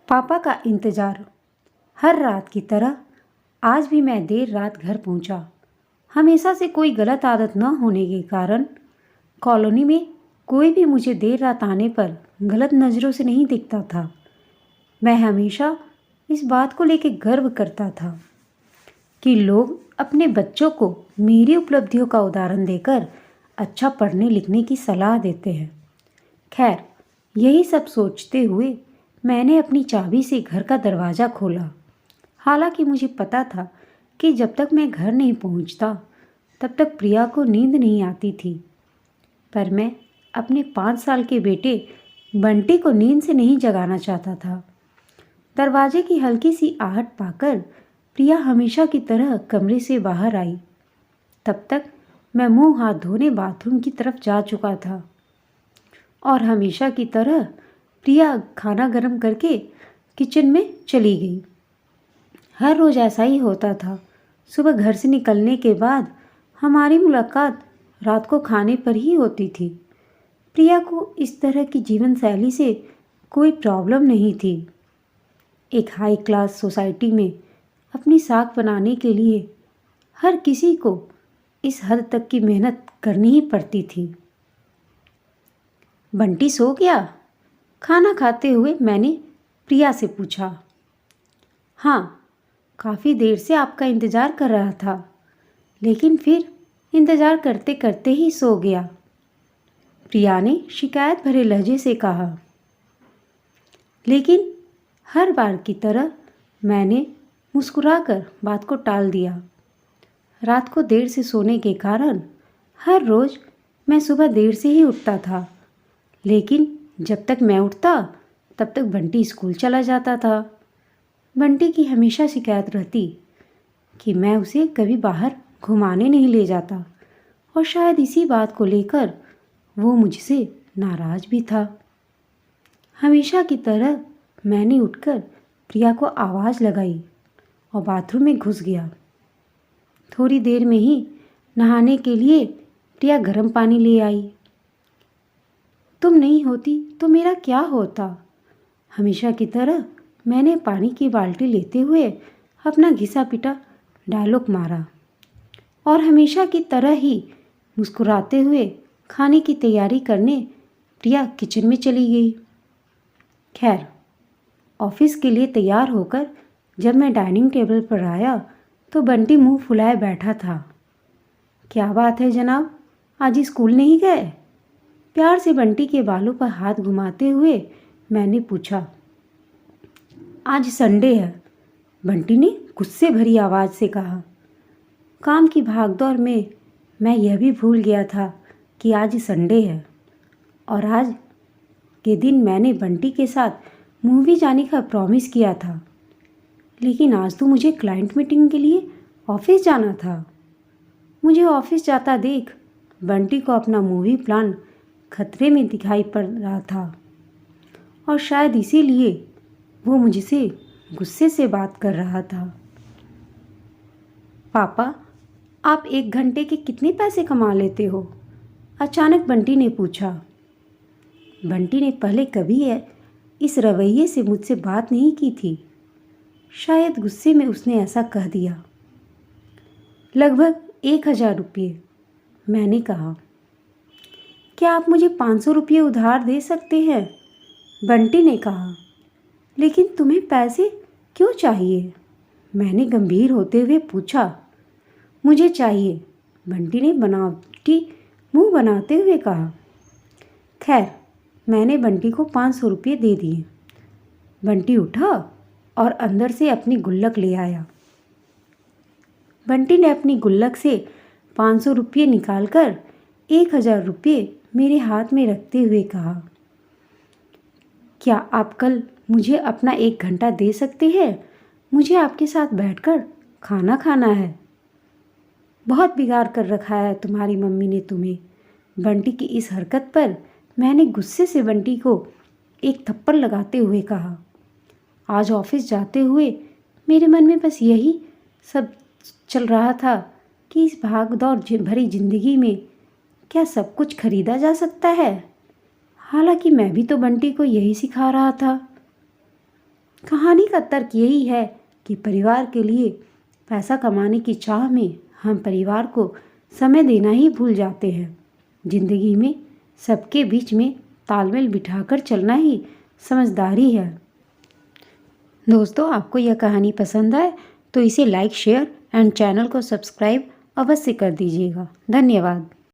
पापा का इंतज़ार। हर रात की तरह आज भी मैं देर रात घर पहुंचा। हमेशा से कोई गलत आदत न होने के कारण कॉलोनी में कोई भी मुझे देर रात आने पर गलत नज़रों से नहीं देखता था। मैं हमेशा इस बात को लेकर गर्व करता था कि लोग अपने बच्चों को मेरी उपलब्धियों का उदाहरण देकर अच्छा पढ़ने लिखने की सलाह देते हैं। खैर, यही सब सोचते हुए मैंने अपनी चाबी से घर का दरवाज़ा खोला। हालांकि मुझे पता था कि जब तक मैं घर नहीं पहुंचता तब तक प्रिया को नींद नहीं आती थी। पर मैं अपने 5 साल के बेटे बंटी को नींद से नहीं जगाना चाहता था। दरवाजे की हल्की सी आहट पाकर प्रिया हमेशा की तरह कमरे से बाहर आई। तब तक मैं मुंह हाथ धोने बाथरूम की तरफ जा चुका था और हमेशा की तरह प्रिया खाना गर्म करके किचन में चली गई। हर रोज़ ऐसा ही होता था। सुबह घर से निकलने के बाद हमारी मुलाकात रात को खाने पर ही होती थी। प्रिया को इस तरह की जीवन शैली से कोई प्रॉब्लम नहीं थी। एक हाई क्लास सोसाइटी में अपनी साख बनाने के लिए हर किसी को इस हद तक की मेहनत करनी ही पड़ती थी। बंटी सो गया? खाना खाते हुए मैंने प्रिया से पूछा। हाँ, काफ़ी देर से आपका इंतज़ार कर रहा था, लेकिन फिर इंतज़ार करते करते ही सो गया, प्रिया ने शिकायत भरे लहजे से कहा। लेकिन हर बार की तरह मैंने मुस्कुराकर बात को टाल दिया। रात को देर से सोने के कारण हर रोज़ मैं सुबह देर से ही उठता था, लेकिन जब तक मैं उठता तब तक बंटी स्कूल चला जाता था। बंटी की हमेशा शिकायत रहती कि मैं उसे कभी बाहर घुमाने नहीं ले जाता और शायद इसी बात को लेकर वो मुझसे नाराज़ भी था। हमेशा की तरह मैंने उठकर प्रिया को आवाज़ लगाई और बाथरूम में घुस गया। थोड़ी देर में ही नहाने के लिए प्रिया गर्म पानी ले आई। तुम नहीं होती तो मेरा क्या होता? हमेशा की तरह मैंने पानी की बाल्टी लेते हुए अपना घिसा पिटा डायलॉग मारा और हमेशा की तरह ही मुस्कुराते हुए खाने की तैयारी करने प्रिया किचन में चली गई। खैर, ऑफिस के लिए तैयार होकर जब मैं डाइनिंग टेबल पर आया तो बंटी मुंह फुलाए बैठा था। क्या बात है जनाब, आज स्कूल नहीं गए? प्यार से बंटी के बालों पर हाथ घुमाते हुए मैंने पूछा। आज संडे है, बंटी ने गुस्से भरी आवाज़ से कहा। काम की भागदौड़ में मैं यह भी भूल गया था कि आज संडे है और आज के दिन मैंने बंटी के साथ मूवी जाने का प्रॉमिस किया था, लेकिन आज तो मुझे क्लाइंट मीटिंग के लिए ऑफिस जाना था। मुझे ऑफिस जाता देख बंटी को अपना मूवी प्लान खतरे में दिखाई पड़ रहा था और शायद इसीलिए वो मुझसे गुस्से से बात कर रहा था। पापा, आप 1 घंटे के कितने पैसे कमा लेते हो? अचानक बंटी ने पूछा। बंटी ने पहले कभी इस रवैये से मुझसे बात नहीं की थी। शायद गुस्से में उसने ऐसा कह दिया। लगभग 1000 रुपये, मैंने कहा। क्या आप मुझे 500 रुपये उधार दे सकते हैं? बंटी ने कहा। लेकिन तुम्हें पैसे क्यों चाहिए? मैंने गंभीर होते हुए पूछा। मुझे चाहिए, बंटी ने बनावटी मुंह बनाते हुए कहा। खैर, मैंने बंटी को 500 रुपये दे दिए। बंटी उठा और अंदर से अपनी गुल्लक ले आया। बंटी ने अपनी गुल्लक से 500 रुपये निकालकर 1000 रुपये मेरे हाथ में रखते हुए कहा। क्या आप कल मुझे अपना 1 घंटा दे सकते हैं? मुझे आपके साथ बैठकर खाना खाना है। बहुत बिगाड़ कर रखा है तुम्हारी मम्मी ने तुम्हें। बंटी की इस हरकत पर मैंने गुस्से से बंटी को एक थप्पड़ लगाते हुए कहा। आज ऑफिस जाते हुए मेरे मन में बस यही सब चल रहा था कि इस भाग दौड़ भरी जिंदगी में क्या सब कुछ खरीदा जा सकता है? हालांकि मैं भी तो बंटी को यही सिखा रहा था। कहानी का तर्क यही है कि परिवार के लिए पैसा कमाने की चाह में हम परिवार को समय देना ही भूल जाते हैं। जिंदगी में सबके बीच में तालमेल बिठाकर चलना ही समझदारी है। दोस्तों, आपको यह कहानी पसंद आए तो इसे लाइक, शेयर एंड चैनल को सब्सक्राइब अवश्य कर दीजिएगा। धन्यवाद।